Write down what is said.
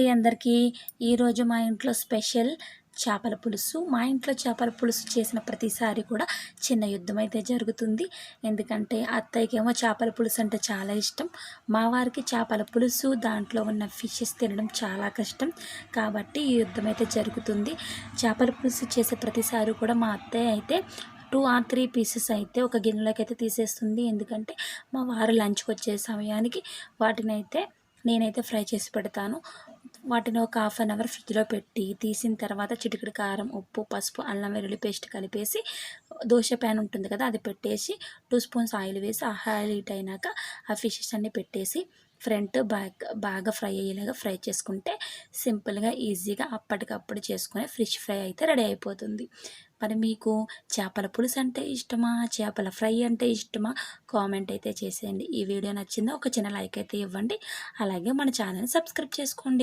అండి అందరికీ. ఈరోజు మా ఇంట్లో స్పెషల్ చేపల పులుసు. మా ఇంట్లో చేపల పులుసు చేసిన ప్రతిసారి కూడా చిన్న యుద్ధం అయితే జరుగుతుంది. ఎందుకంటే అత్తయ్యకేమో చేపల పులుసు అంటే చాలా ఇష్టం, మా వారికి చేపల పులుసు దాంట్లో ఉన్న ఫిషెస్ తినడం చాలా కష్టం. కాబట్టి ఈ యుద్ధం అయితే జరుగుతుంది. చేపల పులుసు చేసే ప్రతిసారి కూడా మా అత్తయ్య అయితే 2 or 3 పీసెస్ అయితే ఒక గిన్నెలోకి అయితే తీసేస్తుంది. ఎందుకంటే మా వారు లంచ్కి వచ్చే సమయానికి వాటిని అయితే నేనైతే ఫ్రై చేసి పెడతాను. వాటిని ఒక హాఫ్ అన్ అవర్ ఫ్రిడ్జ్లో పెట్టి తీసిన తర్వాత చిటికెడు కారం, ఉప్పు, పసుపు, అల్లం వెల్లుల్లి పేస్ట్ కలిపేసి దోశ ప్యాన్ ఉంటుంది కదా అది పెట్టేసి 2 స్పూన్స్ ఆయిల్ వేసి ఆ ఆయిల్ హీట్ అయినాక ఆ ఫిషెస్ అన్నీ పెట్టేసి ఫ్రంట్ బ్యాక్ బాగా ఫ్రై అయ్యేలాగా ఫ్రై చేసుకుంటే సింపుల్గా ఈజీగా అప్పటికప్పుడు చేసుకునే ఫిష్ ఫ్రై అయితే రెడీ అయిపోతుంది. మరి మీకు చేపల పులుసు అంటే ఇష్టమా, చేపల ఫ్రై అంటే ఇష్టమా? కామెంట్ అయితే చేసేయండి. ఈ వీడియో నచ్చిందా ఒక చిన్న లైక్ అయితే ఇవ్వండి. అలాగే మన ఛానల్ని సబ్స్క్రైబ్ చేసుకోండి.